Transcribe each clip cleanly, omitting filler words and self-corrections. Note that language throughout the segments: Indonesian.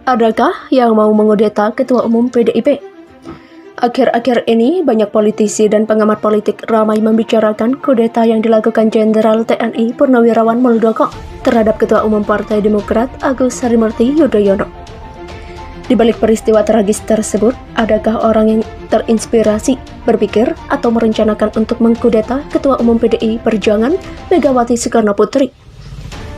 Adakah yang mau mengudeta Ketua Umum PDIP? Akhir-akhir ini, banyak politisi dan pengamat politik ramai membicarakan kudeta yang dilakukan Jenderal TNI Purnawirawan Muldoko terhadap Ketua Umum Partai Demokrat Agus Harimurti Yudhoyono. Di balik peristiwa tragis tersebut, adakah orang yang terinspirasi, berpikir, atau merencanakan untuk mengkudeta Ketua Umum PDI Perjuangan Megawati Soekarnoputri?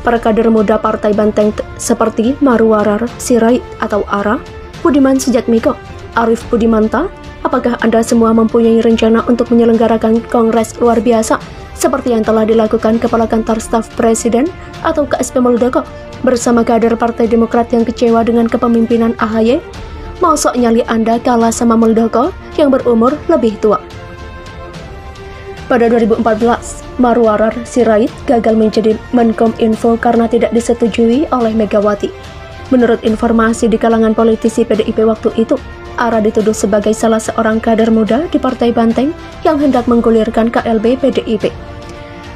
Para kader muda Partai Banteng seperti Marwarar Sirait atau ARA, Budiman Sujatmiko, Arief Budimanta, apakah Anda semua mempunyai rencana untuk menyelenggarakan kongres luar biasa seperti yang telah dilakukan Kepala Kantor Staf Presiden atau KSP Muldoko bersama kader Partai Demokrat yang kecewa dengan kepemimpinan AHY? Maksud nyali Anda kalah sama Muldoko yang berumur lebih tua? Pada 2014, Marwarar Sirait gagal menjadi Menkominfo karena tidak disetujui oleh Megawati. Menurut informasi di kalangan politisi PDIP waktu itu, ARA dituduh sebagai salah seorang kader muda di Partai Banteng yang hendak menggulirkan KLB PDIP.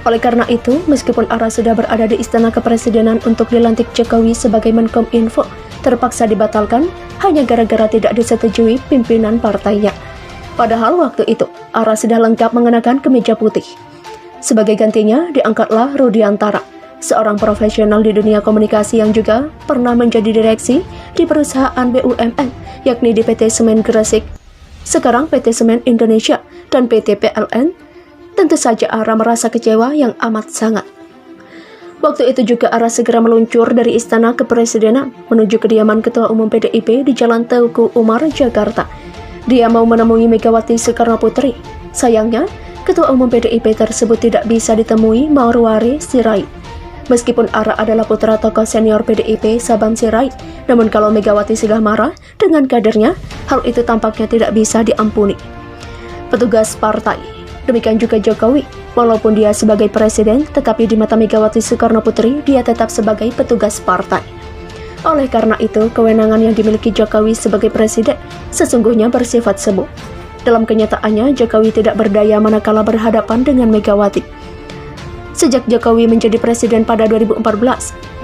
Oleh karena itu, meskipun ARA sudah berada di Istana Kepresidenan untuk dilantik Jokowi sebagai Menkominfo, terpaksa dibatalkan hanya gara-gara tidak disetujui pimpinan partainya. Padahal waktu itu, ARA sudah lengkap mengenakan kemeja putih. Sebagai gantinya, diangkatlah Rudiantara, seorang profesional di dunia komunikasi yang juga pernah menjadi direksi di perusahaan BUMN, yakni di PT Semen Gresik, sekarang PT Semen Indonesia, dan PT PLN. Tentu saja ARA merasa kecewa yang amat sangat. Waktu itu juga ARA segera meluncur dari Istana Kepresidenan menuju kediaman Ketua Umum PDIP di Jalan Teuku Umar, Jakarta. Dia mau menemui Megawati Soekarnoputri. Sayangnya, Ketua Umum PDIP tersebut tidak bisa ditemui Marwarar Sirait. Meskipun ARA adalah putra tokoh senior PDIP Sabam Sirait, namun kalau Megawati sudah marah dengan kadernya, hal itu tampaknya tidak bisa diampuni. Petugas partai, demikian juga Jokowi, walaupun dia sebagai presiden, tetapi di mata Megawati Soekarnoputri, dia tetap sebagai petugas partai. Oleh karena itu, kewenangan yang dimiliki Jokowi sebagai presiden sesungguhnya bersifat semu. Dalam kenyataannya, Jokowi tidak berdaya manakala berhadapan dengan Megawati. Sejak Jokowi menjadi presiden pada 2014,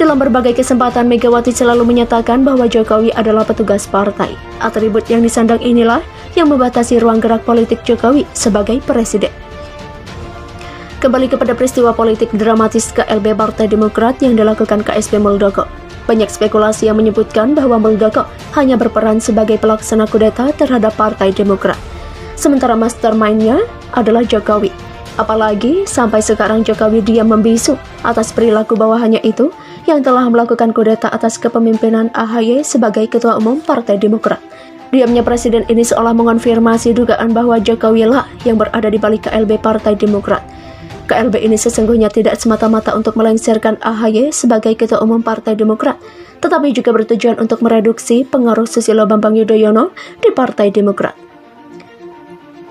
dalam berbagai kesempatan Megawati selalu menyatakan bahwa Jokowi adalah petugas partai. Atribut yang disandang inilah yang membatasi ruang gerak politik Jokowi sebagai presiden. Kembali kepada peristiwa politik dramatis KLB Partai Demokrat yang dilakukan KSP Muldoko. Banyak spekulasi yang menyebutkan bahwa Muldoko hanya berperan sebagai pelaksana kudeta terhadap Partai Demokrat, sementara mastermind-nya adalah Jokowi. Apalagi sampai sekarang Jokowi diam membisu atas perilaku bawahannya itu yang telah melakukan kudeta atas kepemimpinan AHY sebagai Ketua Umum Partai Demokrat. Diamnya presiden ini seolah mengonfirmasi dugaan bahwa Jokowi lah yang berada di balik KLB Partai Demokrat. KLB ini sesungguhnya tidak semata-mata untuk melengsarkan AHY sebagai Ketua Umum Partai Demokrat, tetapi juga bertujuan untuk mereduksi pengaruh Susilo Bambang Yudhoyono di Partai Demokrat.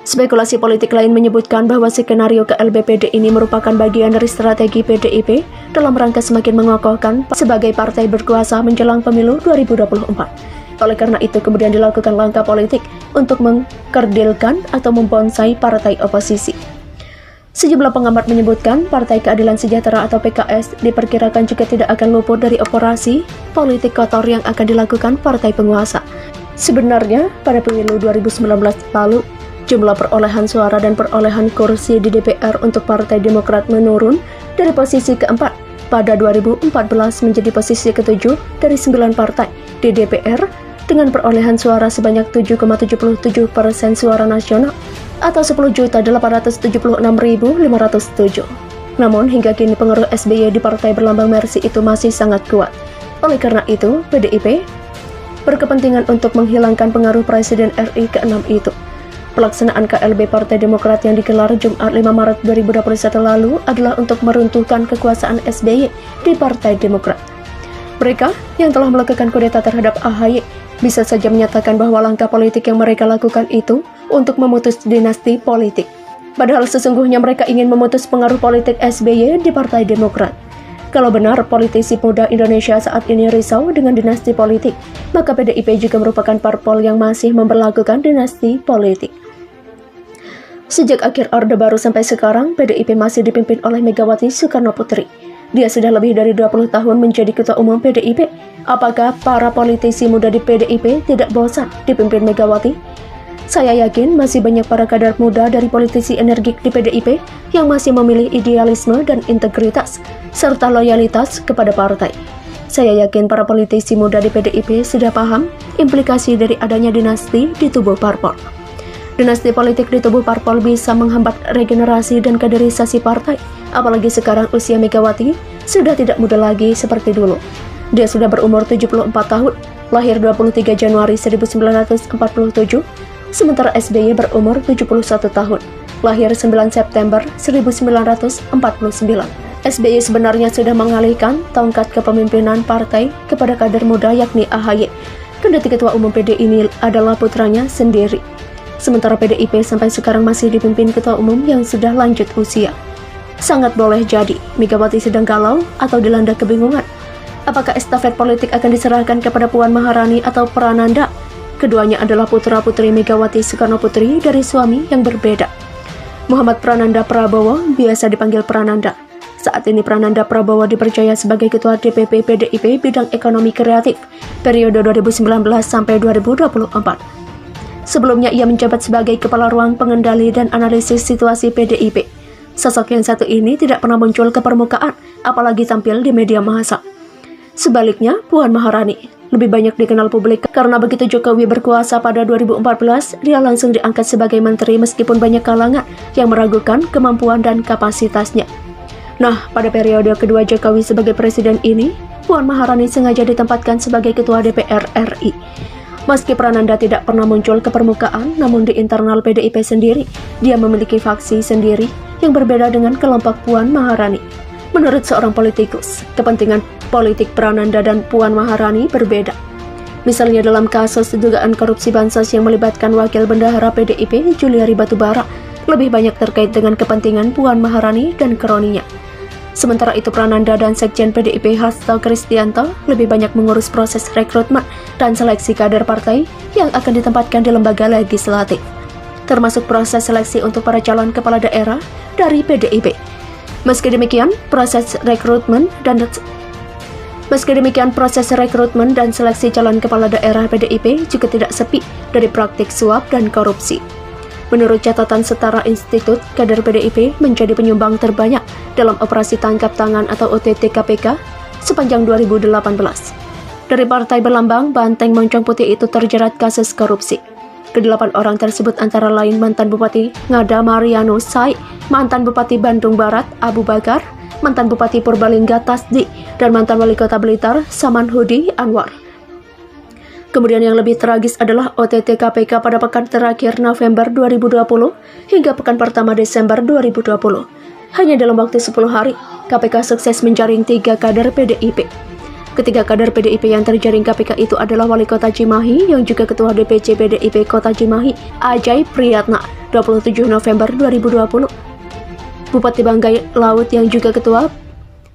Spekulasi politik lain menyebutkan bahwa skenario KLB-PD ini merupakan bagian dari strategi PDIP dalam rangka semakin mengokohkan sebagai partai berkuasa menjelang pemilu 2024. Oleh karena itu kemudian dilakukan langkah politik untuk mengkerdilkan atau membonsai partai oposisi. Sejumlah pengamat menyebutkan Partai Keadilan Sejahtera atau PKS diperkirakan juga tidak akan luput dari operasi politik kotor yang akan dilakukan partai penguasa. Sebenarnya, pada pemilu 2019 lalu, jumlah perolehan suara dan perolehan kursi di DPR untuk Partai Demokrat menurun dari posisi keempat pada 2014 menjadi posisi ketujuh dari 9 partai di DPR dengan perolehan suara sebanyak 7,77% suara nasional atau 10.876.507. Namun hingga kini pengaruh SBY di partai berlambang Mercy itu masih sangat kuat. Oleh karena itu, PDIP berkepentingan untuk menghilangkan pengaruh Presiden RI ke-6 itu. Pelaksanaan KLB Partai Demokrat yang digelar Jumat 5 Maret 2021 lalu adalah untuk meruntuhkan kekuasaan SBY di Partai Demokrat. Mereka yang telah melakukan kudeta terhadap AHY bisa saja menyatakan bahwa langkah politik yang mereka lakukan itu untuk memutus dinasti politik. Padahal sesungguhnya mereka ingin memutus pengaruh politik SBY di Partai Demokrat. Kalau benar politisi muda Indonesia saat ini risau dengan dinasti politik, maka PDIP juga merupakan parpol yang masih memperlakukan dinasti politik. Sejak akhir Orde Baru sampai sekarang, PDIP masih dipimpin oleh Megawati Soekarnoputri. Dia sudah lebih dari 20 tahun menjadi Ketua Umum PDIP. Apakah para politisi muda di PDIP tidak bosan dipimpin Megawati? Saya yakin masih banyak para kader muda dari politisi energik di PDIP yang masih memilih idealisme dan integritas, serta loyalitas kepada partai. Saya yakin para politisi muda di PDIP sudah paham implikasi dari adanya dinasti di tubuh parpol. Dinasti politik di tubuh parpol bisa menghambat regenerasi dan kaderisasi partai, apalagi sekarang usia Megawati sudah tidak muda lagi seperti dulu. Dia sudah berumur 74 tahun, lahir 23 Januari 1947, sementara SBY berumur 71 tahun, lahir 9 September 1949. SBY sebenarnya sudah mengalihkan tongkat kepemimpinan partai kepada kader muda yakni AHY. Kendati Ketua Umum PD ini adalah putranya sendiri. Sementara PDIP sampai sekarang masih dipimpin Ketua Umum yang sudah lanjut usia. Sangat boleh jadi Megawati sedang galau atau dilanda kebingungan. Apakah estafet politik akan diserahkan kepada Puan Maharani atau Prananda? Keduanya adalah putra-putri Megawati Soekarnoputri dari suami yang berbeda. Muhammad Prananda Prabowo, biasa dipanggil Prananda. Saat ini Prananda Prabowo dipercaya sebagai Ketua DPP PDIP bidang ekonomi kreatif periode 2019 sampai 2024. Sebelumnya ia menjabat sebagai Kepala Ruang Pengendali dan Analisis Situasi PDIP. Sosok yang satu ini tidak pernah muncul ke permukaan, apalagi tampil di media massa. Sebaliknya, Puan Maharani lebih banyak dikenal publik karena begitu Jokowi berkuasa pada 2014, dia langsung diangkat sebagai menteri meskipun banyak kalangan yang meragukan kemampuan dan kapasitasnya. Nah, pada periode kedua Jokowi sebagai presiden ini, Puan Maharani sengaja ditempatkan sebagai Ketua DPR RI. Meski Prananda tidak pernah muncul ke permukaan, namun di internal PDIP sendiri, dia memiliki faksi sendiri yang berbeda dengan kelompok Puan Maharani. Menurut seorang politikus, kepentingan politik Prananda dan Puan Maharani berbeda. Misalnya dalam kasus dugaan korupsi bansos yang melibatkan wakil bendahara PDIP, Juliari Batubara, lebih banyak terkait dengan kepentingan Puan Maharani dan kroninya. Sementara itu Prananda dan Sekjen PDIP Hasto Kristianto lebih banyak mengurus proses rekrutmen dan seleksi kader partai yang akan ditempatkan di lembaga legislatif, termasuk proses seleksi untuk para calon kepala daerah dari PDIP. Meski demikian, proses rekrutmen dan seleksi calon kepala daerah PDIP juga tidak sepi dari praktik suap dan korupsi. Menurut catatan Setara Institut, kader PDIP menjadi penyumbang terbanyak dalam operasi tangkap tangan atau OTT KPK sepanjang 2018. Dari partai berlambang Banteng Moncong Putih itu terjerat kasus korupsi. Kedelapan orang tersebut antara lain mantan Bupati Ngada Marianus Sai, mantan Bupati Bandung Barat Abu Bakar, mantan Bupati Purbalingga Tasdi, dan mantan Wali Kota Blitar Samanhudi Anwar. Kemudian yang lebih tragis adalah OTT KPK pada pekan terakhir November 2020 hingga pekan pertama Desember 2020. Hanya dalam waktu 10 hari, KPK sukses menjaring 3 kader PDIP. Ketiga kader PDIP yang terjaring KPK itu adalah Wali Kota Cimahi yang juga Ketua DPC PDIP Kota Cimahi, Ajay Priyatna, 27 November 2020. Bupati Banggai Laut yang juga Ketua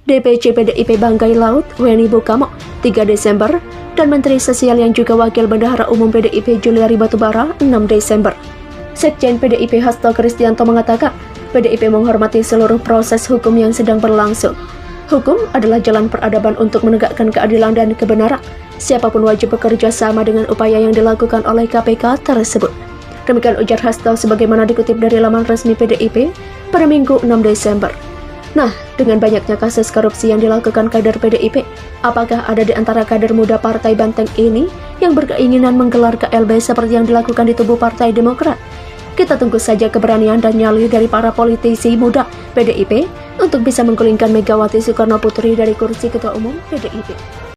DPC PDIP Banggai Laut, Weni Bukamo, 3 Desember, dan Menteri Sosial yang juga Wakil Bendahara Umum PDIP Juliari Batubara, 6 Desember. Sekjen PDIP Hasto Kristianto mengatakan, PDIP menghormati seluruh proses hukum yang sedang berlangsung. Hukum adalah jalan peradaban untuk menegakkan keadilan dan kebenaran. Siapapun wajib bekerja sama dengan upaya yang dilakukan oleh KPK tersebut. Demikian ujar Hasto sebagaimana dikutip dari laman resmi PDIP pada Minggu 6 Desember. Nah, dengan banyaknya kasus korupsi yang dilakukan kader PDIP, apakah ada di antara kader muda Partai Banteng ini yang berkeinginan menggelar KLB seperti yang dilakukan di tubuh Partai Demokrat? Kita tunggu saja keberanian dan nyali dari para politisi muda PDIP untuk bisa menggulingkan Megawati Soekarnoputri dari kursi Ketua Umum PDIP.